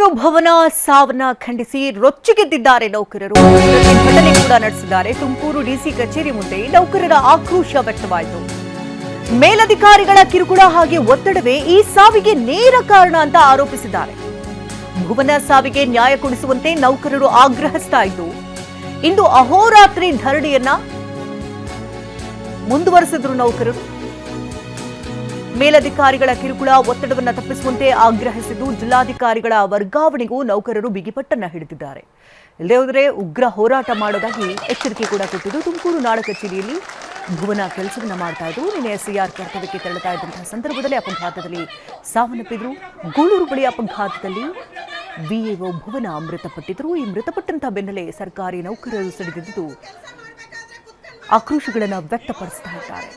ತುಮಕೂರು ಭವನ ಸಾವನ್ನ ಖಂಡಿಸಿ ರೊಚ್ಚಿಗೆದ್ದಿದ್ದಾರೆ ನೌಕರರು. ಪ್ರತಿಭಟನೆ ಕೂಡ ನಡೆಸಿದ್ದಾರೆ. ತುಮಕೂರು ಡಿಸಿ ಕಚೇರಿ ಮುಂದೆ ನೌಕರರ ಆಕ್ರೋಶ ವ್ಯಕ್ತವಾಯಿತು. ಮೇಲಧಿಕಾರಿಗಳ ಕಿರುಕುಳ ಹಾಗೆ ಒತ್ತಡವೇ ಈ ಸಾವಿಗೆ ನೇರ ಕಾರಣ ಅಂತ ಆರೋಪಿಸಿದ್ದಾರೆ. ಭುವನ ಸಾವಿಗೆ ನ್ಯಾಯ ಕೊಡಿಸುವಂತೆ ನೌಕರರು ಆಗ್ರಹಿಸ್ತಾ ಇದ್ದು, ಇಂದು ಅಹೋರಾತ್ರಿ ಧರಣಿಯನ್ನ ಮುಂದುವರೆಸಿದ್ರು ನೌಕರರು. ಮೇಲಧಿಕಾರಿಗಳ ಕಿರುಕುಳ ಒತ್ತಡವನ್ನು ತಪ್ಪಿಸುವಂತೆ ಆಗ್ರಹಿಸಿದ್ದು, ಜಿಲ್ಲಾಧಿಕಾರಿಗಳ ವರ್ಗಾವಣೆಗೂ ನೌಕರರು ಬಿಗಿಪಟ್ಟನ್ನ ಹಿಡಿದಿದ್ದಾರೆ. ಇಲ್ಲದೇ ಹೋದರೆ ಉಗ್ರ ಹೋರಾಟ ಮಾಡೋದಾಗಿ ಎಚ್ಚರಿಕೆ ಕೂಡ ಕೊಟ್ಟಿದ್ದು. ತುಮಕೂರು ನಾಡ ಕಚೇರಿಯಲ್ಲಿ ಭುವನ ಕೆಲಸವನ್ನ ಮಾಡ್ತಾ ಇದ್ದು, ನಿನ್ನೆ ಎಸ್ಐಆರ್ ಕರ್ತವ್ಯಕ್ಕೆ ತೆರಳುತ್ತಾ ಇದ್ದಂತಹ ಸಂದರ್ಭದಲ್ಲಿ ಅಪಘಾತದಲ್ಲಿ ಸಾವನ್ನಪ್ಪಿದ್ರು. ಗೂಳೂರು ಬಳಿ ಅಪಘಾತದಲ್ಲಿ ವಿಎಒ ಭುವನ ಮೃತಪಟ್ಟಿದ್ರು. ಈ ಮೃತಪಟ್ಟಂತಹ ಬೆನ್ನಲ್ಲೇ ಸರ್ಕಾರಿ ನೌಕರರು ಸಿಡಿದಿದ್ದು ಆಕ್ರೋಶಗಳನ್ನು ವ್ಯಕ್ತಪಡಿಸ್ತಾ ಇದ್ದಾರೆ.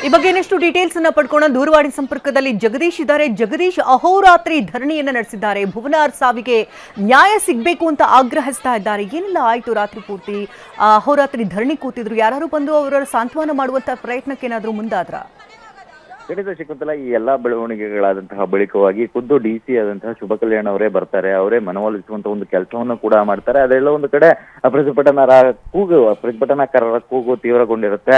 ಈ ಬಗ್ಗೆ ಇನ್ನಷ್ಟು ಡೀಟೇಲ್ಸ್ ಅನ್ನ ಪಡ್ಕೋಣ. ದೂರವಾಣಿ ಸಂಪರ್ಕದಲ್ಲಿ ಜಗದೀಶ್ ಇದ್ದಾರೆ. ಜಗದೀಶ್, ಅಹೋರಾತ್ರಿ ಧರಣಿಯನ್ನ ನಡೆಸಿದ್ದಾರೆ. ಭುವನಾರ್ ಸಾವಿಗೆ ನ್ಯಾಯ ಸಿಗಬೇಕು ಅಂತ ಆಗ್ರಹಿಸ್ತಾ ಇದ್ದಾರೆ. ಏನೆಲ್ಲ ಆಯ್ತು ರಾತ್ರಿ ಪೂರ್ತಿ? ಅಹೋರಾತ್ರಿ ಧರಣಿ ಕೂತಿದ್ರು, ಯಾರು ಬಂದು ಅವರ ಸಾಂತ್ವನ ಮಾಡುವಂತ ಪ್ರಯತ್ನಕ್ಕೆ ಏನಾದ್ರು ಮುಂದಾದ್ರ? ಖಂಡಿತ ಶಕುಂತಲಾ, ಈ ಎಲ್ಲಾ ಬೆಳವಣಿಗೆಗಳಾದಂತಹ ಬಳಿಕವಾಗಿ ಖುದ್ದು ಡಿಸಿ ಆದಂತಹ ಶುಭ ಕಲ್ಯಾಣ್ ಅವರೇ ಬರ್ತಾರೆ. ಅವರೇ ಮನವೊಲಿಸುವಂತ ಒಂದು ಕೆಲಸವನ್ನು ಕೂಡ ಮಾಡ್ತಾರೆ. ಅದೆಲ್ಲ ಒಂದು ಕಡೆ ಪ್ರತಿಭಟನಾಕಾರರ ಕೂಗು ತೀವ್ರಗೊಂಡಿರುತ್ತೆ.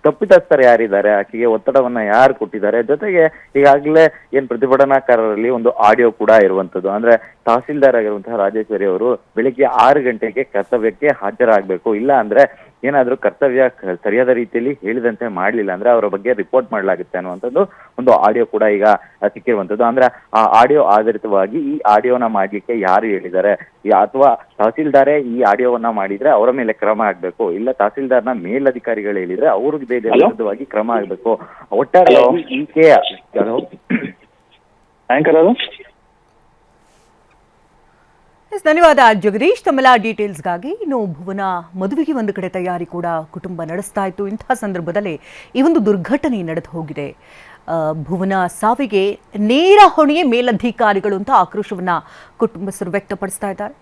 ತಪ್ಪಿತಸ್ಥರು ಯಾರಿದ್ದಾರೆ, ಆಕೆಗೆ ಒತ್ತಡವನ್ನ ಯಾರು ಕೊಟ್ಟಿದ್ದಾರೆ, ಜೊತೆಗೆ ಈಗಾಗಲೇ ಏನ್ ಪ್ರತಿಭಟನಾಕಾರರಲ್ಲಿ ಒಂದು ಆಡಿಯೋ ಕೂಡ ಇರುವಂತದ್ದು. ಅಂದ್ರೆ ತಹಸೀಲ್ದಾರ್ ಆಗಿರುವಂತಹ ರಾಜೇಶ್ವರಿ ಅವರು ಬೆಳಿಗ್ಗೆ 6 ಗಂಟೆಗೆ ಕರ್ತವ್ಯಕ್ಕೆ ಹಾಜರಾಗಬೇಕು, ಇಲ್ಲ ಅಂದ್ರೆ ಏನಾದ್ರೂ ಕರ್ತವ್ಯ ಸರಿಯಾದ ರೀತಿಯಲ್ಲಿ ಹೇಳಿದಂತೆ ಮಾಡ್ಲಿಲ್ಲ ಅಂದ್ರೆ ಅವರ ಬಗ್ಗೆ ರಿಪೋರ್ಟ್ ಮಾಡಲಾಗುತ್ತೆ ಅನ್ನುವಂಥದ್ದು ಒಂದು ಆಡಿಯೋ ಕೂಡ ಈಗ ಸಿಕ್ಕಿರುವಂತದ್ದು. ಅಂದ್ರೆ ಆ ಆಡಿಯೋ ಆಧಾರಿತವಾಗಿ ಈ ಆಡಿಯೋನ ಮಾಡ್ಲಿಕ್ಕೆ ಯಾರು ಹೇಳಿದ್ದಾರೆ, ಅಥವಾ ತಹಸೀಲ್ದಾರೇ ಈ ಆಡಿಯೋವನ್ನ ಮಾಡಿದ್ರೆ ಅವರ ಮೇಲೆ ಕ್ರಮ ಆಗ್ಬೇಕು, ಇಲ್ಲ ತಹಸೀಲ್ದಾರ್ನ ಮೇಲಧಿಕಾರಿಗಳು ಹೇಳಿದ್ರೆ ಅವ್ರಿಗೆ ವಿರುದ್ಧವಾಗಿ ಕ್ರಮ ಆಗ್ಬೇಕು. ಒಟ್ಟಾರೆ ಈಕೆ ಧನ್ಯವಾದ ಜಗದೀಶ್ ತಮ್ಮೆಲ್ಲ ಡೀಟೇಲ್ಸ್ಗಾಗಿ. ಇನ್ನು ಭುವನ ಮದುವೆಗೆ ಒಂದು ಕಡೆ ತಯಾರಿ ಕೂಡ ಕುಟುಂಬ ನಡೆಸ್ತಾ ಇತ್ತು. ಇಂತಹ ಸಂದರ್ಭದಲ್ಲೇ ಈ ಒಂದು ದುರ್ಘಟನೆ ನಡೆದು ಹೋಗಿದೆ. ಭುವನ ಸಾವಿಗೆ ನೇರ ಹೊಣೆಯೇ ಮೇಲಧಿಕಾರಿಗಳು ಅಂತ ಆಕ್ರೋಶವನ್ನ ಕುಟುಂಬಸ್ಥರು ವ್ಯಕ್ತಪಡಿಸ್ತಾ ಇದ್ದಾರೆ.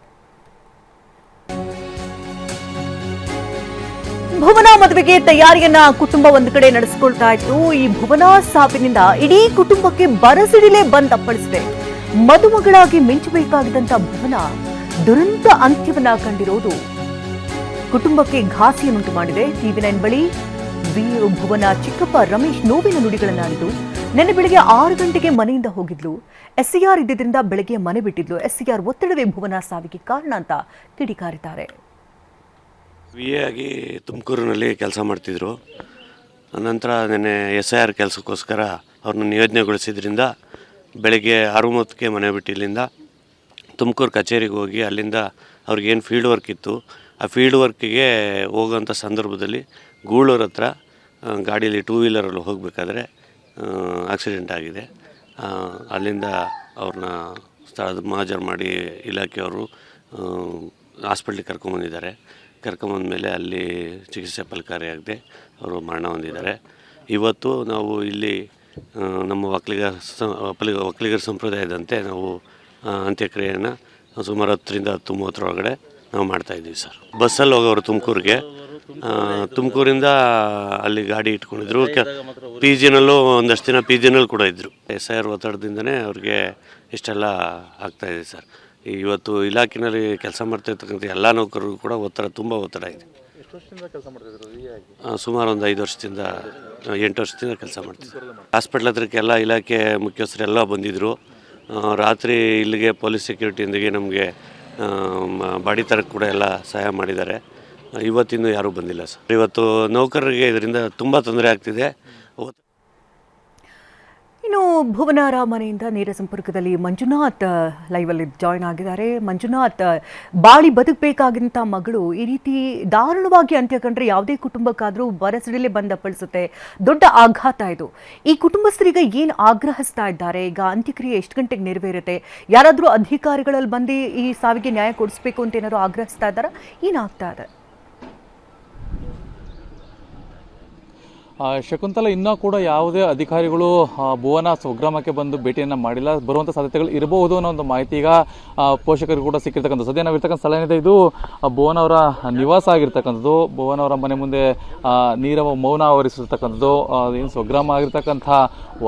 ಭುವನ ಮದುವೆಗೆ ತಯಾರಿಯನ್ನ ಕುಟುಂಬ ಒಂದು ಕಡೆ ನಡೆಸಿಕೊಳ್ತಾ ಇತ್ತು. ಈ ಭುವನ ಸಾವಿನಿಂದ ಇಡೀ ಕುಟುಂಬಕ್ಕೆ ಬರಸಿಡಿಲೇ ಬಂದ್ ಅಪ್ಪಳಿಸಿದೆ. ಮದುಮಗಳಾಗಿ ಮಿಂಚಬೇಕಾಗಿದ್ದಂತ ಭುವನ ದುರಂತ ಅಂತ್ಯವನ್ನ ಕಂಡಿರೋದು ಕುಟುಂಬಕ್ಕೆ ಘಾಸಿಯನ್ನುಂಟು ಮಾಡಿದೆ. ಟಿವಿ9 ಬಳಿ ವಿಎಒ ಭುವನ ಚಿಕ್ಕಪ್ಪ ರಮೇಶ್ ನೋವಿನ ನುಡಿಗಳನ್ನಾಡಿದ್ದು, ನಿನ್ನೆ ಬೆಳಗ್ಗೆ 6 ಗಂಟೆಗೆ ಮನೆಯಿಂದ ಹೋಗಿದ್ಲು. ಎಸ್ಐಆರ್ ಇದ್ದಿದ್ದರಿಂದ ಬೆಳಗ್ಗೆ ಮನೆ ಬಿಟ್ಟಿದ್ಲು. ಎಸ್ಐಆರ್ ಒತ್ತಡವೇ ಭುವನ ಸಾವಿಗೆ ಕಾರಣ ಅಂತ ಕಿಡಿಕಾರಿದ್ದಾರೆ. ವಿಎ ಆಗಿ ತುಮಕೂರಿನಲ್ಲಿ ಕೆಲಸ ಮಾಡ್ತಿದ್ರು. ನಂತರ ನಿನ್ನೆ ಎಸ್ಐಆರ್ ಕೆಲಸಕ್ಕೋಸ್ಕರ ಅವ್ರನ್ನ ನಿಯೋಜನೆಗೊಳಿಸಿದ್ರಿಂದ ಬೆಳಗ್ಗೆ 6:30ಕ್ಕೆ ಮನೆ ಬಿಟ್ಟು ಇಲ್ಲಿಂದ ತುಮಕೂರು ಕಚೇರಿಗೆ ಹೋಗಿ ಅಲ್ಲಿಂದ ಅವ್ರಿಗೇನು ಫೀಲ್ಡ್ ವರ್ಕ್ ಇತ್ತು ಆ ಫೀಲ್ಡ್ ವರ್ಕಿಗೆ ಹೋಗೋಂಥ ಸಂದರ್ಭದಲ್ಲಿ ಗೂಳೂರು ಹತ್ರ ಗಾಡೀಲಿ 2 ವೀಲರಲ್ಲಿ ಹೋಗಬೇಕಾದ್ರೆ ಆಕ್ಸಿಡೆಂಟ್ ಆಗಿದೆ. ಅಲ್ಲಿಂದ ಅವ್ರನ್ನ ಸ್ಥಳದ ಮಹಾಜರು ಮಾಡಿ ಇಲಾಖೆಯವರು ಹಾಸ್ಪಿಟ್ಲಿಗೆ ಕರ್ಕೊಂಬಂದಿದ್ದಾರೆ. ಕರ್ಕೊಂಬಂದಮೇಲೆ ಅಲ್ಲಿ ಚಿಕಿತ್ಸೆ ಫಲಕಾರಿಯಾಗದೆ ಅವರು ಮರಣ ಹೊಂದಿದ್ದಾರೆ. ಇವತ್ತು ನಾವು ಇಲ್ಲಿ ನಮ್ಮ ಒಕ್ಕಲಿಗರ ಸಂಪ್ರದಾಯದಂತೆ ನಾವು ಅಂತ್ಯಕ್ರಿಯೆಯನ್ನು ಸುಮಾರು 10ರಿಂದ 10:30 ಒಳಗಡೆ ನಾವು ಮಾಡ್ತಾಯಿದ್ದೀವಿ ಸರ್. ಬಸ್ಸಲ್ಲಿ ಹೋಗೋರು ತುಮಕೂರಿಂದ ಅಲ್ಲಿ ಗಾಡಿ ಇಟ್ಕೊಂಡಿದ್ರು. ಪಿ ಜಿನಲ್ಲೂ ಒಂದಷ್ಟು ದಿನ ಪಿ ಜಿನಲ್ಲಿ ಕೂಡ ಇದ್ದರು. ಎಸ್ಐಆರ್ ಒತ್ತಡದಿಂದನೇ ಅವ್ರಿಗೆ ಇಷ್ಟೆಲ್ಲ ಆಗ್ತಾಯಿದೆ ಸರ್. ಇವತ್ತು ಇಲಾಖೆಯಲ್ಲಿ ಕೆಲಸ ಮಾಡ್ತಾಯಿರ್ತಕ್ಕಂಥ ಎಲ್ಲ ನೌಕರರು ಕೂಡ ತುಂಬ ಒತ್ತಡ ಇದೆ. ಸುಮಾರು ಒಂದು 8 ವರ್ಷದಿಂದ ಕೆಲಸ ಮಾಡ್ತಿದ್ರು. ಹಾಸ್ಪಿಟ್ಲ್ ಹತ್ರಕ್ಕೆಲ್ಲ ಇಲಾಖೆ ಮುಖ್ಯಸ್ಥರೆಲ್ಲ ಬಂದಿದ್ದರು. ರಾತ್ರಿ ಇಲ್ಲಿಗೆ ಪೊಲೀಸ್ ಸೆಕ್ಯೂರಿಟಿಯೊಂದಿಗೆ ನಮಗೆ ಬಾಡಿ ತರಕ್ಕೆ ಕೂಡ ಎಲ್ಲ ಸಹಾಯ ಮಾಡಿದ್ದಾರೆ. ಇವತ್ತಿಂದು ಯಾರೂ ಬಂದಿಲ್ಲ ಸರ್. ಇವತ್ತು ನೌಕರರಿಗೆ ಇದರಿಂದ ತುಂಬ ತೊಂದರೆ ಆಗ್ತಿದೆ. ಇನ್ನು ಭುವನಾರ ಮನೆಯಿಂದ ನೇರ ಸಂಪರ್ಕದಲ್ಲಿ ಮಂಜುನಾಥ್ ಲೈವಲ್ಲಿ ಜಾಯ್ನ್ ಆಗಿದ್ದಾರೆ. ಮಂಜುನಾಥ್, ಬಾಳಿ ಬದುಕಬೇಕಾಗಿಂತ ಮಗಳು ಈ ರೀತಿ ದಾರುಣವಾಗಿ ಅಂತ್ಯ ಕಂಡ್ರೆ ಯಾವುದೇ ಕುಟುಂಬಕ್ಕಾದರೂ ಬರಸಿಡಿಲೇ ಬಂದಪ್ಪಳಿಸುತ್ತೆ. ದೊಡ್ಡ ಆಘಾತ ಇದು. ಈ ಕುಟುಂಬಸ್ಥರಿಗೆ ಏನು ಆಗ್ರಹಿಸ್ತಾ ಇದ್ದಾರೆ? ಈಗ ಅಂತ್ಯಕ್ರಿಯೆ ಎಷ್ಟು ಗಂಟೆಗೆ ನೆರವೇರುತ್ತೆ? ಯಾರಾದರೂ ಅಧಿಕಾರಿಗಳಲ್ಲಿ ಬಂದು ಈ ಸಾವಿಗೆ ನ್ಯಾಯ ಕೊಡಿಸ್ಬೇಕು ಅಂತ ಏನಾದರೂ ಆಗ್ರಹಿಸ್ತಾ ಇದ್ದಾರಾ? ಏನಾಗ್ತಾ ಇದೆ? ಶಕುಂತಲ ಇನ್ನೂ ಕೂಡ ಯಾವುದೇ ಅಧಿಕಾರಿಗಳು ಭುವನ ಸ್ವಗ್ರಾಮಕ್ಕೆ ಬಂದು ಭೇಟಿಯನ್ನು ಮಾಡಿಲ್ಲ. ಬರುವಂಥ ಸಾಧ್ಯತೆಗಳು ಇರಬಹುದು ಅನ್ನೋ ಒಂದು ಮಾಹಿತಿ ಈಗ ಪೋಷಕರಿಗೆ ಕೂಡ ಸಿಕ್ಕಿರ್ತಕ್ಕಂಥ. ಸದ್ಯ ನಾವಿರ್ತಕ್ಕಂಥ ಸ್ಥಳ ಏನಿದೆ ಇದು ಭುವನ್ ಅವರ ನಿವಾಸ ಆಗಿರ್ತಕ್ಕಂಥದ್ದು. ಭುವನ್ ಅವರ ಮನೆ ಮುಂದೆ ನೀರವ ಮೌನ ಆವರಿಸಿರ್ತಕ್ಕಂಥದ್ದು. ಏನು ಸ್ವಗ್ರಾಮ ಆಗಿರ್ತಕ್ಕಂಥ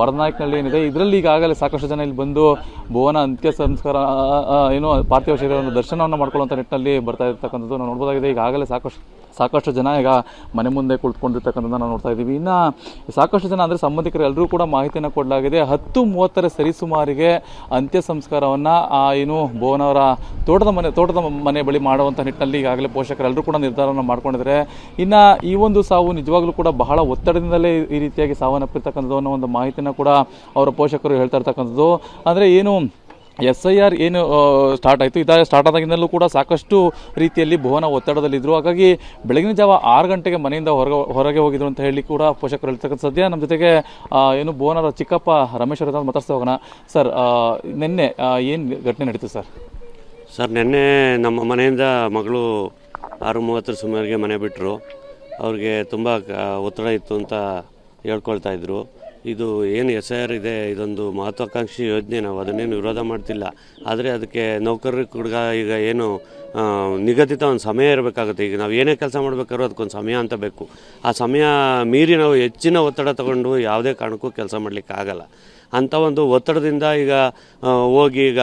ವರನಾಯ್ಕನಹಳ್ಳಿ ಏನಿದೆ ಇದರಲ್ಲಿ ಈಗಾಗಲೇ ಸಾಕಷ್ಟು ಜನ ಇಲ್ಲಿ ಬಂದು ಭುವನ ಅಂತ್ಯ ಸಂಸ್ಕಾರ ಏನು ಪಾರ್ಥಿವ ಶರೀರವನ್ನು ದರ್ಶನವನ್ನು ಮಾಡ್ಕೊಳ್ಳುವಂಥ ನಿಟ್ಟಿನಲ್ಲಿ ಬರ್ತಾ ಇರ್ತಕ್ಕಂಥದ್ದು ನಾವು ನೋಡ್ಬೋದಾಗಿದೆ. ಈಗಾಗಲೇ ಸಾಕಷ್ಟು ಜನ ಈಗ ಮನೆ ಮುಂದೆ ಕುಳಿತುಕೊಂಡಿರ್ತಕ್ಕಂಥದ್ದು ನಾವು ನೋಡ್ತಾ ಇದ್ದೀವಿ. ಇನ್ನು ಸಾಕಷ್ಟು ಜನ ಅಂದರೆ ಸಂಬಂಧಿಕರು ಎಲ್ಲರೂ ಕೂಡ ಮಾಹಿತಿಯನ್ನು ಕೊಡಲಾಗಿದೆ. 10:30 ಸರಿಸುಮಾರಿಗೆ ಅಂತ್ಯ ಸಂಸ್ಕಾರವನ್ನು ಏನು ಭುವನ್ ಅವರ ತೋಟದ ಮನೆ ಬಳಿ ಮಾಡುವಂಥ ನಿಟ್ಟಿನಲ್ಲಿ ಈಗಾಗಲೇ ಪೋಷಕರೆಲ್ಲರೂ ಕೂಡ ನಿರ್ಧಾರವನ್ನು ಮಾಡ್ಕೊಂಡಿದ್ದಾರೆ. ಇನ್ನು ಈ ಒಂದು ಸಾವು ನಿಜವಾಗ್ಲೂ ಕೂಡ ಬಹಳ ಒತ್ತಡದಿಂದಲೇ ಈ ರೀತಿಯಾಗಿ ಸಾವನ್ನಪ್ಪಿರ್ತಕ್ಕಂಥದ್ದು ಅನ್ನೋ ಒಂದು ಮಾಹಿತಿಯನ್ನು ಕೂಡ ಅವರ ಪೋಷಕರು ಹೇಳ್ತಾ ಇರ್ತಕ್ಕಂಥದ್ದು. ಅಂದರೆ ಏನು SIR ಏನು ಸ್ಟಾರ್ಟ್ ಆಯಿತು, ಸ್ಟಾರ್ಟ್ ಆದಾಗಿಂದಲೂ ಕೂಡ ಸಾಕಷ್ಟು ರೀತಿಯಲ್ಲಿ ಭುವನ ಒತ್ತಡದಲ್ಲಿದ್ದರು. ಹಾಗಾಗಿ ಬೆಳಗಿನ ಜಾವ 6 ಗಂಟೆಗೆ ಮನೆಯಿಂದ ಹೊರಗೆ ಹೋಗಿದ್ರು ಅಂತ ಹೇಳಿ ಕೂಡ ಪೋಷಕರು ಹೇಳ್ತಕ್ಕಂಥ. ಸದ್ಯ ನಮ್ಮ ಜೊತೆಗೆ ಏನು ಭುವನರ ಚಿಕ್ಕಪ್ಪ ರಮೇಶ್ ಅವರ ಮಾತಾಡ್ತಾ ಹೋಗೋಣ. ಸರ್, ನಿನ್ನೆ ಏನು ಘಟನೆ ನಡೀತು ಸರ್? ಸರ್, ನಿನ್ನೆ ನಮ್ಮ ಮನೆಯಿಂದ ಮಗಳು 6:30 ಸುಮಾರಿಗೆ ಮನೆ ಬಿಟ್ಟರು. ಅವ್ರಿಗೆ ತುಂಬ ಒತ್ತಡ ಇತ್ತು ಅಂತ ಹೇಳ್ಕೊಳ್ತಾ ಇದ್ರು. ಇದು ಏನು SIR ಇದೆ, ಇದೊಂದು ಮಹತ್ವಾಕಾಂಕ್ಷಿ ಯೋಜನೆ. ನಾವು ಅದನ್ನೇನು ವಿರೋಧ ಮಾಡ್ತಿಲ್ಲ. ಆದರೆ ಅದಕ್ಕೆ ನೌಕರರಿಗೆ ಕೂಡ ಈಗ ಏನು ನಿಗದಿತ ಒಂದು ಸಮಯ ಇರಬೇಕಾಗುತ್ತೆ. ಈಗ ನಾವು ಏನೇ ಕೆಲಸ ಮಾಡಬೇಕಾದ್ರೂ ಅದಕ್ಕೊಂದು ಸಮಯ ಅಂತ ಬೇಕು. ಆ ಸಮಯ ಮೀರಿ ನಾವು ಹೆಚ್ಚಿನ ಒತ್ತಡ ತಗೊಂಡು ಯಾವುದೇ ಕಾರಣಕ್ಕೂ ಕೆಲಸ ಮಾಡಲಿಕ್ಕೆ ಆಗಲ್ಲ. ಅಂಥ ಒಂದು ಒತ್ತಡದಿಂದ ಈಗ ಹೋಗಿ ಈಗ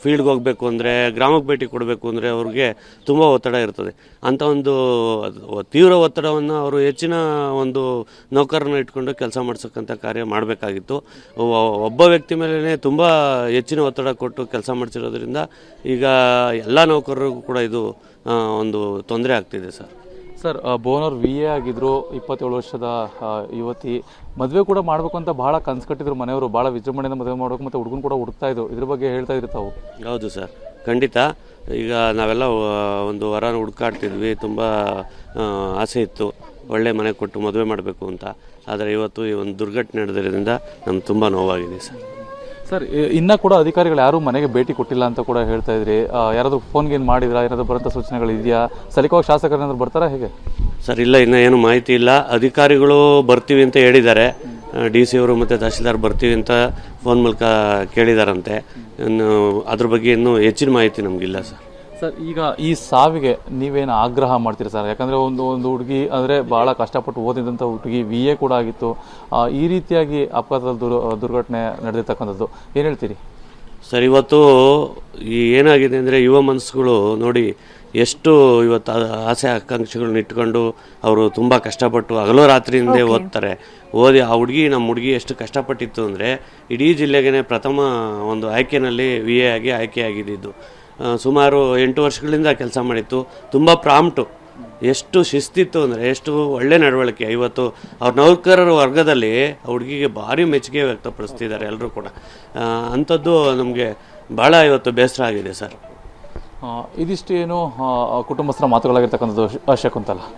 ಫೀಲ್ಡ್ಗೆ ಹೋಗಬೇಕು ಅಂದರೆ, ಗ್ರಾಮಕ್ಕೆ ಭೇಟಿ ಕೊಡಬೇಕು ಅಂದರೆ ಅವ್ರಿಗೆ ತುಂಬ ಒತ್ತಡ ಇರ್ತದೆ. ಅಂಥ ಒಂದು ತೀವ್ರ ಒತ್ತಡವನ್ನು ಅವರು ಹೆಚ್ಚಿನ ಒಂದು ನೌಕರನ್ನ ಇಟ್ಕೊಂಡು ಕೆಲಸ ಮಾಡಿಸೋಕ್ಕಂಥ ಕಾರ್ಯ ಮಾಡಬೇಕಾಗಿತ್ತು. ಒಬ್ಬ ವ್ಯಕ್ತಿ ಮೇಲೇ ತುಂಬ ಹೆಚ್ಚಿನ ಒತ್ತಡ ಕೊಟ್ಟು ಕೆಲಸ ಮಾಡಿಸಿರೋದ್ರಿಂದ ಈಗ ಎಲ್ಲ ನೌಕರರಿಗೂ ಕೂಡ ಇದು ಒಂದು ತೊಂದರೆ ಆಗ್ತಿದೆ ಸರ್. ಸರ್, ಭುವನ್ ಅವರು VA ಆಗಿದ್ದರು. 27 ವರ್ಷದ ಯುವತಿ. ಮದುವೆ ಕೂಡ ಮಾಡಬೇಕು ಅಂತ ಭಾಳ ಕನಸು ಕಟ್ಟಿದ್ರು ಮನೆಯವರು. ಭಾಳ ವಿಜೃಂಭಣೆಯಿಂದ ಮದುವೆ ಮಾಡಬೇಕು ಮತ್ತು ಹುಡುಗನ ಕೂಡ ಹುಡುಕ್ತಾ ಇದ್ರು. ಇದ್ರ ಬಗ್ಗೆ ಹೇಳ್ತಾ ಇದ್ರು ತಾವು? ಹೌದು ಸರ್, ಖಂಡಿತ. ಈಗ ನಾವೆಲ್ಲ ಒಂದು ವರನ ಹುಡುಕಾಡ್ತಿದ್ವಿ. ತುಂಬ ಆಸೆ ಇತ್ತು ಒಳ್ಳೆ ಮನೆ ಕೊಟ್ಟು ಮದುವೆ ಮಾಡಬೇಕು ಅಂತ. ಆದರೆ ಇವತ್ತು ಈ ಒಂದು ದುರ್ಘಟನೆ ನಡೆದಿರೋದ್ರಿಂದ ನಮ್ಗೆ ತುಂಬ ನೋವಾಗಿದೆ ಸರ್. ಸರ್, ಇನ್ನೂ ಕೂಡ ಅಧಿಕಾರಿಗಳು ಯಾರೂ ಮನೆಗೆ ಭೇಟಿ ಕೊಟ್ಟಿಲ್ಲ ಅಂತ ಕೂಡ ಹೇಳ್ತಾ ಇದ್ರಿ. ಯಾರಾದರೂ ಫೋನ್ಗೇನು ಮಾಡಿದ್ರಾ? ಏನಾದರೂ ಬರೋಂಥ ಸೂಚನೆಗಳು ಇದೆಯಾ? ಸ್ಥಳೀಯವಾಗಿ ಶಾಸಕರು ಏನಾದರೂ ಬರ್ತಾರಾ ಹೇಗೆ? ಸರ್, ಇಲ್ಲ, ಇನ್ನೂ ಏನು ಮಾಹಿತಿ ಇಲ್ಲ. ಅಧಿಕಾರಿಗಳು ಬರ್ತೀವಿ ಅಂತ ಹೇಳಿದ್ದಾರೆ. DC ಅವರು ಮತ್ತು ತಹಶೀಲ್ದಾರ್ ಬರ್ತೀವಿ ಅಂತ ಫೋನ್ ಮೂಲಕ ಕೇಳಿದಾರಂತೆ. ಇನ್ನು ಅದ್ರ ಬಗ್ಗೆ ಇನ್ನೂ ಹೆಚ್ಚಿನ ಮಾಹಿತಿ ನಮಗಿಲ್ಲ ಸರ್. ಸರ್, ಈಗ ಈ ಸಾವಿಗೆ ನೀವೇನು ಆಗ್ರಹ ಮಾಡ್ತೀರಿ ಸರ್? ಯಾಕಂದರೆ ಒಂದು ಹುಡುಗಿ ಅಂದರೆ ಭಾಳ ಕಷ್ಟಪಟ್ಟು ಓದಿದಂಥ ಹುಡುಗಿ, VA ಕೂಡ ಆಗಿತ್ತು. ಈ ರೀತಿಯಾಗಿ ಅಪಘಾತದ ದುರ್ಘಟನೆ ನಡೆದಿರ್ತಕ್ಕಂಥದ್ದು ಏನು ಹೇಳ್ತೀರಿ ಸರ್? ಇವತ್ತು ಏನಾಗಿದೆ ಅಂದರೆ ಯುವ ಮನಸ್ಸುಗಳು ನೋಡಿ ಎಷ್ಟು ಇವತ್ತು ಆಸೆ ಆಕಾಂಕ್ಷೆಗಳನ್ನ ಇಟ್ಕೊಂಡು ಅವರು ತುಂಬ ಕಷ್ಟಪಟ್ಟು ಹಗಲು ರಾತ್ರಿಯಿಂದೇ ಓದ್ತಾರೆ. ಓದಿ ಆ ನಮ್ಮ ಹುಡುಗಿ ಎಷ್ಟು ಕಷ್ಟಪಟ್ಟಿತ್ತು ಅಂದರೆ ಇಡೀ ಜಿಲ್ಲೆಗೆ ಪ್ರಥಮ ಒಂದು ಆಯ್ಕೆಯಲ್ಲಿ VA ಆಗಿ ಆಯ್ಕೆಯಾಗಿದ್ದು. ಸುಮಾರು 8 ವರ್ಷಗಳಿಂದ ಕೆಲಸ ಮಾಡಿತ್ತು. ತುಂಬ ಪ್ರಾಂಪ್ಟು, ಎಷ್ಟು ಶಿಸ್ತಿತ್ತು ಅಂದರೆ, ಎಷ್ಟು ಒಳ್ಳೆ ನಡವಳಿಕೆ. ಇವತ್ತು ಅವ್ರ ನೌಕರರ ವರ್ಗದಲ್ಲಿ ಹುಡುಗಿಗೆ ಭಾರಿ ಮೆಚ್ಚುಗೆ ವ್ಯಕ್ತಪಡಿಸ್ತಿದ್ದಾರೆ ಎಲ್ಲರೂ ಕೂಡ. ಅಂಥದ್ದು ನಮಗೆ ಭಾಳ ಇವತ್ತು ಬೇಸರ ಆಗಿದೆ ಸರ್. ಇದಿಷ್ಟು ಏನು ಕುಟುಂಬಸ್ಥರ ಮಾತುಗಳಾಗಿರ್ತಕ್ಕಂಥದ್ದು ಶಕುಂತಲ.